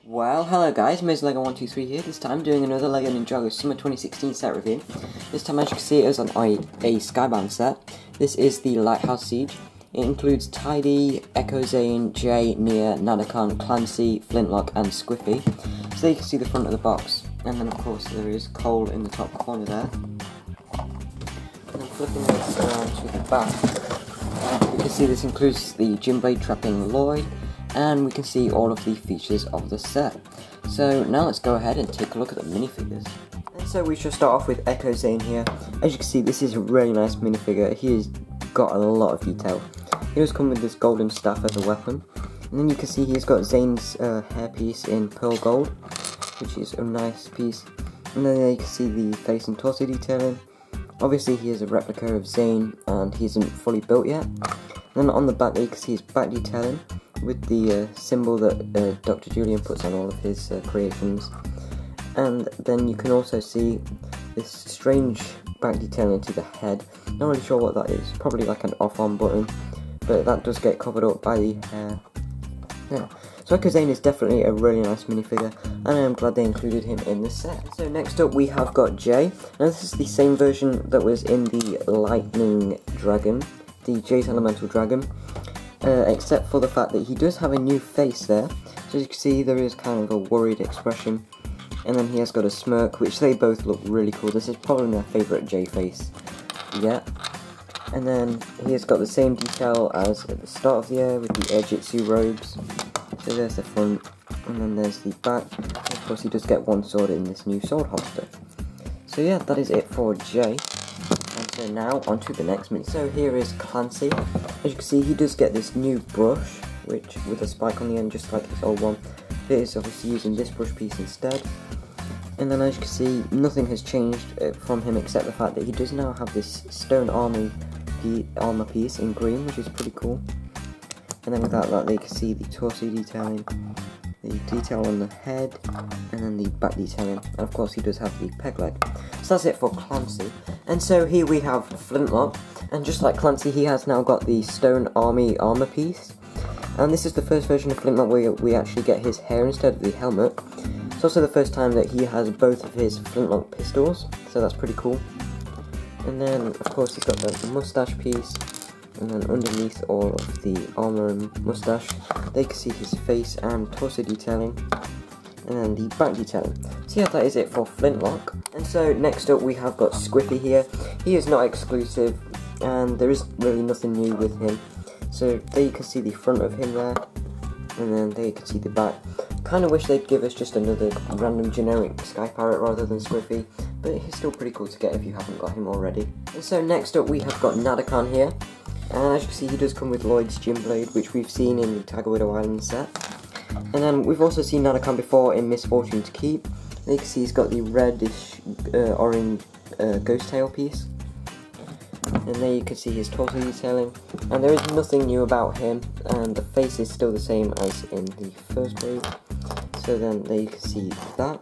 Well, hello guys, Lego123 here, this time doing another LEGO NINJAGO Summer 2016 set review. This time, as you can see, it is on a Skybound set. This is the Lighthouse Siege. It includes Tai-D, Echo, Zane, Jay, Nia, Nadakhan, Clancee, Flintlocke and Sqiffy. So there you can see the front of the box, and then of course there is Cole in the top corner there. And then flipping this around to the back, you can see this includes the gym blade trapping Lloyd, and we can see all of the features of the set. So now let's go ahead and take a look at the minifigures. And so we shall start off with Echo Zane here. As you can see, this is a really nice minifigure. He has got a lot of detail. He does come with this golden staff as a weapon. And then you can see he's got Zane's hairpiece in pearl gold, which is a nice piece. And then you can see the face and torso detailing. Obviously he is a replica of Zane and he isn't fully built yet. And then on the back you can see his back detailing with the symbol that Dr. Julian puts on all of his creations. And then you can also see this strange back detailing to the head. Not really sure what that is, probably like an off-on button, but that does get covered up by the hair. Yeah, so Echo Zane is definitely a really nice minifigure, and I am glad they included him in the set. So next up we have got Jay. Now this is the same version that was in the Lightning Dragon, the Jay's Elemental Dragon. Except for the fact that he does have a new face there. So as you can see, there is kind of a worried expression, and then he has got a smirk, which they both look really cool. This is probably my favourite J face yet. And then he has got the same detail as at the start of the year with the Air-Jitsu robes. So there's the front, and then there's the back. And of course he does get one sword in this new sword holster. So yeah, that is it for Jay. And so now on to the next mini. So here is Clancee. As you can see, he does get this new brush, which with a spike on the end, just like his old one. It is obviously using this brush piece instead. And then as you can see, nothing has changed from him except the fact that he does now have this stone armor piece in green, which is pretty cool. And then without that, you can see the torso detailing, the detail on the head, and then the back detailing. And of course he does have the peg leg. So that's it for Clancee. And so here we have Flintlocke, and just like Clancee, he has now got the stone armor piece. And this is the first version of Flintlocke where we actually get his hair instead of the helmet. It's also the first time that he has both of his Flintlocke pistols, so that's pretty cool. And then of course he's got the mustache piece, and then underneath all of the armor and mustache, they can see his face and torso detailing, and then the back detailing. So yeah, that is it for Flintlocke. And so next up we have got Sqiffy here. He is not exclusive, and there is really nothing new with him. So there you can see the front of him there, and then there you can see the back. Kind of wish they'd give us just another random generic Sky Pirate rather than Sqiffy, but he's still pretty cool to get if you haven't got him already. And so next up we have got Nadakhan here, and as you can see he does come with Lloyd's Gym Blade, which we've seen in the Tiger Island set. And then we've also seen Nadakhan before in Misfortune's Keep. And you can see he's got the reddish orange ghost tail piece. And there you can see his torso detailing. And there is nothing new about him, and the face is still the same as in the first wave. So then there you can see that.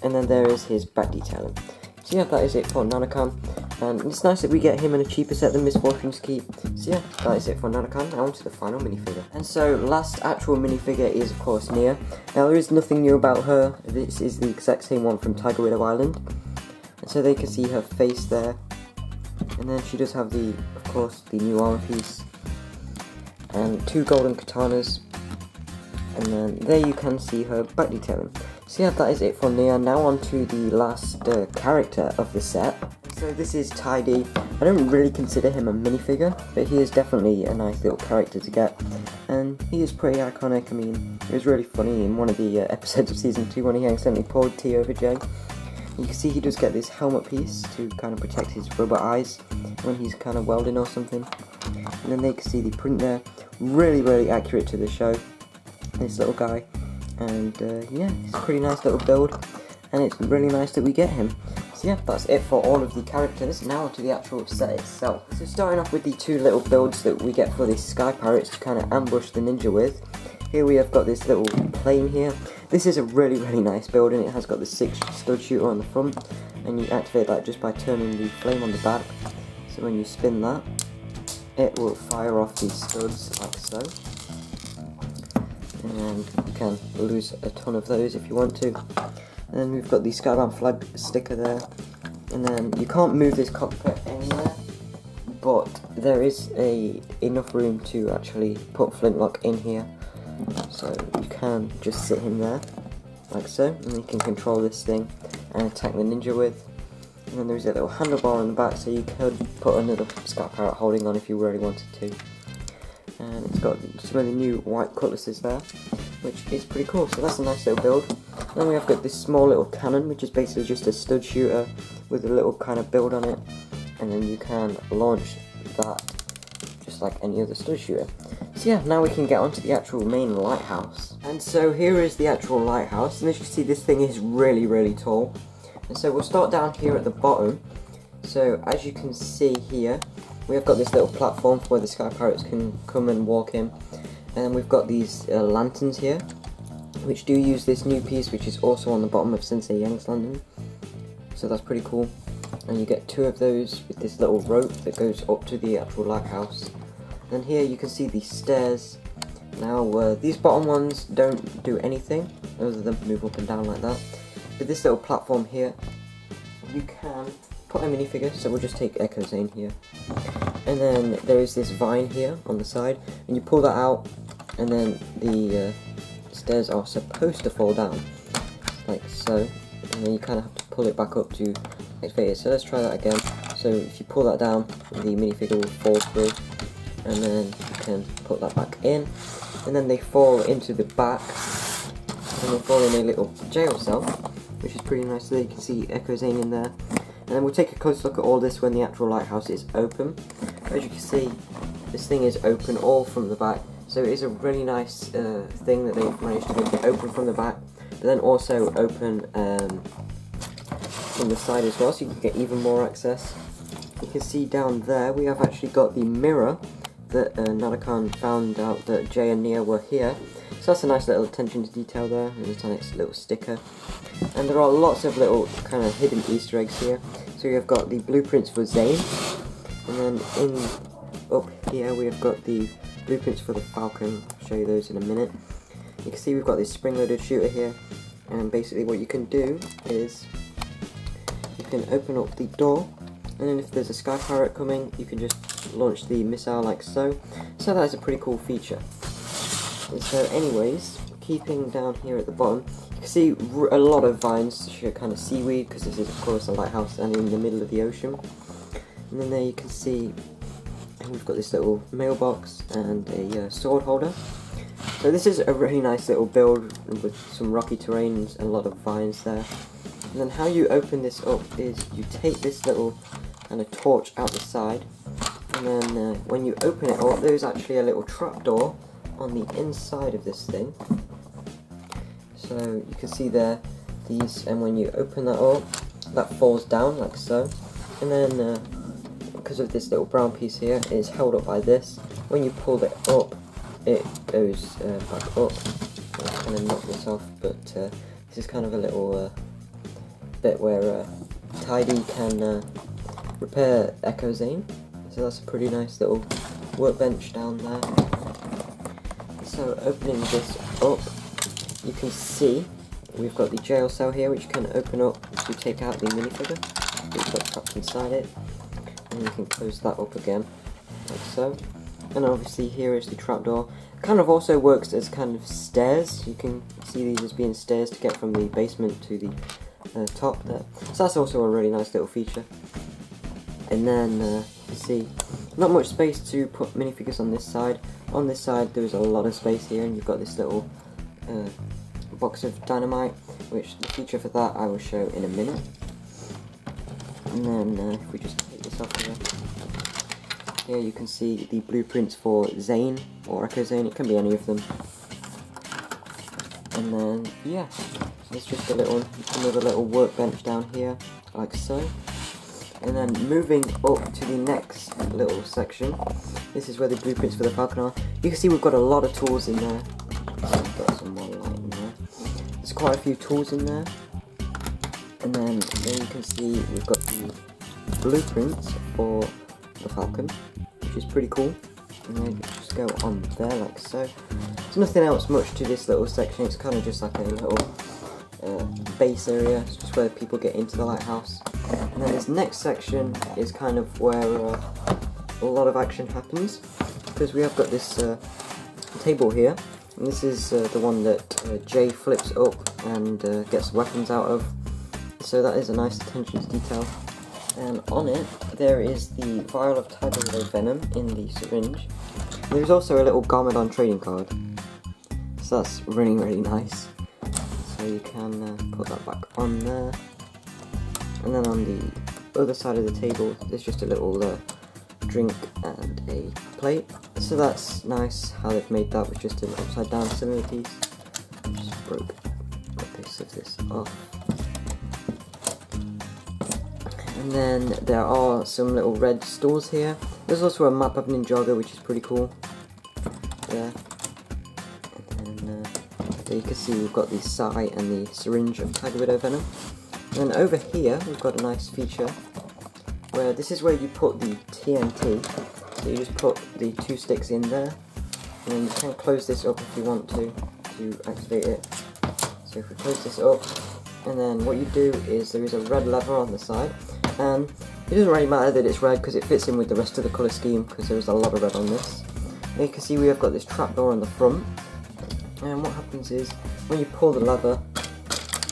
And then there is his back detailing. So yeah, that is it for Nadakhan. And it's nice that we get him in a cheaper set than Misfortune's Keep. So yeah, that is it for Nadakhan. Now on to the final minifigure. And so last actual minifigure is of course Nia. Now there is nothing new about her. This is the exact same one from Tiger Island. And so they can see her face there. And then she does have the, of course, the new armor piece. And two golden katanas. And then there you can see her back detailing. So yeah, that is it for Nia. Now on to the last character of the set. So this is Tai-D. I don't really consider him a minifigure, but he is definitely a nice little character to get. And he is pretty iconic. I mean, it was really funny in one of the episodes of Season 2 when he accidentally poured tea over Jay. You can see he does get this helmet piece to kind of protect his rubber eyes when he's kind of welding or something. And then they can see the print there. Really accurate to the show. This little guy. And yeah, it's a pretty nice little build. And it's really nice that we get him. So yeah, that's it for all of the characters. Now onto the actual set itself. So starting off with the two little builds that we get for the Sky Pirates to kind of ambush the ninja with. Here we have got this little plane here. This is a really nice build, and it has got the 6 stud shooter on the front, and you activate that just by turning the flame on the back. So when you spin that, it will fire off these studs like so. and you can lose a ton of those if you want to. And then we've got the Skybound flag sticker there, and then you can't move this cockpit anywhere, but there is enough room to actually put Flintlocke in here, so you can just sit him there like so, and you can control this thing and attack the ninja with. And then there's a little handlebar on the back, so you could put another Sky Pirate holding on if you really wanted to. And it's got some of the new white cutlasses there, which is pretty cool, so that's a nice little build. And then we have got this small little cannon, which is basically just a stud shooter with a little kind of build on it, and then you can launch that just like any other stud shooter. So yeah, now we can get onto the actual main lighthouse. And so here is the actual lighthouse, and as you can see, this thing is really tall. And so we'll start down here at the bottom. So as you can see here, we have got this little platform where the Sky Pirates can come and walk in. And then we've got these lanterns here, which do use this new piece, which is also on the bottom of Sensei Yang's lantern. So that's pretty cool. And you get 2 of those with this little rope that goes up to the actual lighthouse. And here you can see the stairs. Now these bottom ones don't do anything other than move up and down like that. With this little platform here, you can put a minifigure, so we'll just take Echo Zane here. And then there is this vine here on the side, and you pull that out, and then the stairs are supposed to fall down, like so. And then you kind of have to pull it back up to activate it. So let's try that again. So if you pull that down, the minifigure will fall through, and then you can put that back in. And then they fall into the back, and they fall in a little jail cell, which is pretty nice. So you can see Echo Zane in there. And then we'll take a close look at all this when the actual lighthouse is open. As you can see, this thing is open all from the back. So it is a really nice thing that they've managed to make it open from the back, but then also open from the side as well, so you can get even more access. You can see down there we have actually got the mirror that Nadakhan found out that Jay and Nia were here. So that's a nice little attention to detail there. There's a nice little sticker. And there are lots of little kind of hidden Easter eggs here. So you've got the blueprints for Zane. And then up here we have got the blueprints for the Falcon. I'll show you those in a minute. You can see we've got this spring-loaded shooter here. And basically what you can do is you can open up the door. And then if there's a Sky Pirate coming, you can just launch the missile like so. So that is a pretty cool feature. And so anyways, keeping down here at the bottom, you can see a lot of vines to show kind of seaweed, because this is of course a lighthouse and in the middle of the ocean. And then there you can see we've got this little mailbox and a sword holder. So this is a really nice little build with some rocky terrains and a lot of vines there. And then how you open this up is you take this little kind of torch out the side, and then when you open it up, there's actually a little trapdoor on the inside of this thing. So you can see there these, and when you open that up, that falls down like so. And then because of this little brown piece here, it is held up by this. When you pull it up, it goes back up. I'll kind of knock this off, but this is kind of a little bit where Tai-D can repair Echo Zane. So that's a pretty nice little workbench down there. So opening this up, you can see we've got the jail cell here, which you can open up to take out the minifigure. We've got trapped inside it, and you can close that up again, like so. And obviously here is the trapdoor. Kind of also works as kind of stairs. You can see these as being stairs to get from the basement to the top there. So that's also a really nice little feature. And then you see not much space to put minifigures on this side. On this side there's a lot of space here, and you've got this little box of dynamite, which the feature for that I will show in a minute. And then if we just take this off here you can see the blueprints for Zane or Echo Zane. It can be any of them. And then yeah, there's just another little workbench down here, like so. And then moving up to the next little section, this is where the blueprints for the Falcon are. You can see we've got a lot of tools in there. Got some more light in there. There's quite a few tools in there. And then there you can see we've got the blueprints for the Falcon, which is pretty cool. And then you just go on there like so. There's nothing else much to this little section, it's kind of just like a little base area, it's just where people get into the lighthouse. And then this next section is kind of where a lot of action happens, because we have got this table here, and this is the one that Jay flips up and gets weapons out of, so that is a nice attention to detail. And on it there is the vial of Tai-D venom in the syringe. There's also a little Garmadon trading card, so that's really nice. So you can put that back on there. And then on the other side of the table there's just a little drink and a plate. So that's nice how they've made that with just an upside down cylinder piece. Just broke a piece of this off. And then there are some little red stools here. There's also a map of Ninjago, which is pretty cool. There. And then there you can see we've got the Sai and the syringe of Tai-D venom. And then over here we've got a nice feature where this is where you put the TNT. So you just put the 2 sticks in there, and then you can close this up if you want to activate it. So if we close this up, and then what you do is there is a red lever on the side, and it doesn't really matter that it's red because it fits in with the rest of the colour scheme because there's a lot of red on this. And you can see we have got this trapdoor on the front, and what happens is when you pull the lever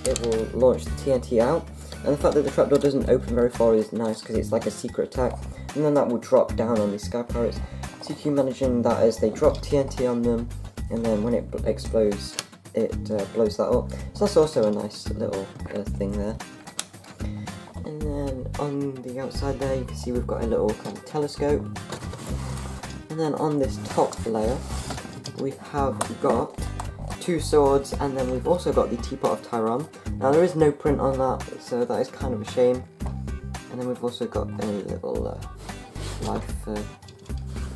it will launch the TNT out, and the fact that the trapdoor doesn't open very far is nice because it's like a secret attack, and then that will drop down on these sky pirates. So you can imagine that as they drop TNT on them, and then when it explodes it blows that up. So that's also a nice little thing there. And then on the outside there you can see we've got a little kind of telescope. And then on this top layer we have got 2 swords, and then we've also got the Teapot of Tyron. Now there is no print on that, so that is kind of a shame. And then we've also got a little life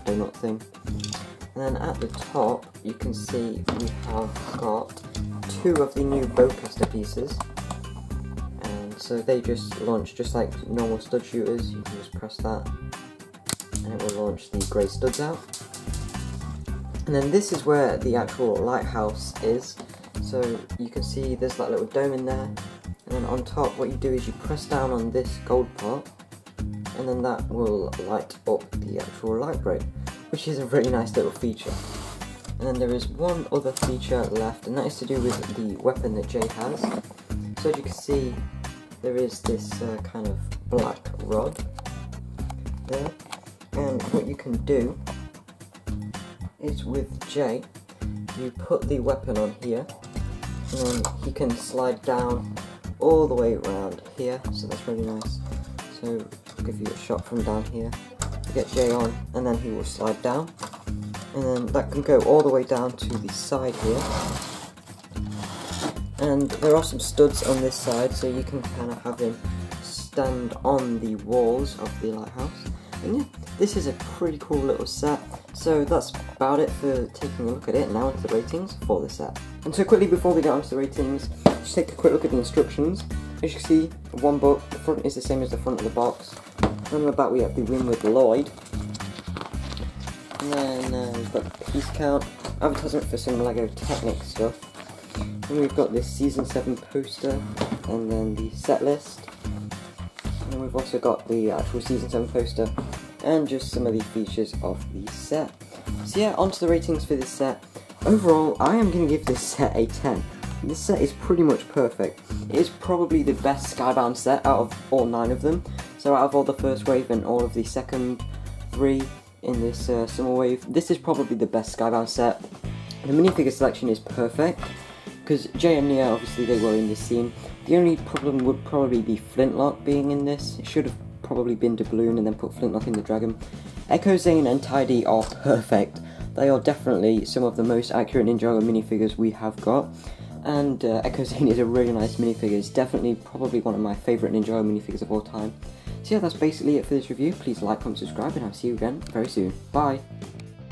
donut thing. And then at the top you can see we have got 2 of the new bowcaster pieces, and so they just launch just like normal stud shooters. You can just press that and it will launch the grey studs out. And then this is where the actual lighthouse is, so you can see there's that little dome in there, and then on top what you do is you press down on this gold part, and then that will light up the actual light break, which is a really nice little feature. And then there is one other feature left, and that is to do with the weapon that Jay has. So as you can see there is this kind of black rod there, and what you can do is with Jay, you put the weapon on here, and then he can slide down all the way around here, so that's really nice. So I'll give you a shot from down here. You get Jay on, and then he will slide down, and then that can go all the way down to the side here. And there are some studs on this side, so you can kind of have him stand on the walls of the lighthouse. And yeah, this is a pretty cool little set. So that's about it for taking a look at it. Now onto the ratings for the set. And so quickly before we get onto the ratings, just take a quick look at the instructions. As you can see, one book, the front is the same as the front of the box. And on the back we have the win with Lloyd. And then we've got the piece count, advertisement for some LEGO Technic stuff. And we've got this Season 7 poster, and then the set list. And then we've also got the actual Season 7 poster, and just some of the features of the set. So yeah, onto the ratings for this set. Overall, I am going to give this set a 10. This set is pretty much perfect. It is probably the best Skybound set out of all 9 of them. So out of all the first wave and all of the second 3 in this summer wave, this is probably the best Skybound set. The minifigure selection is perfect, because Jay and Nia, obviously they were in this scene. The only problem would probably be Flintlocke being in this. It should have probably been Doubloon and then put Flintlocke in the dragon. Echo, Zane and Tai-D are perfect. They are definitely some of the most accurate Ninjago minifigures we have got. And Echo Zane is a really nice minifigure. It's definitely probably one of my favourite Ninjago minifigures of all time. So yeah, that's basically it for this review. Please like, comment, subscribe, and I'll see you again very soon. Bye!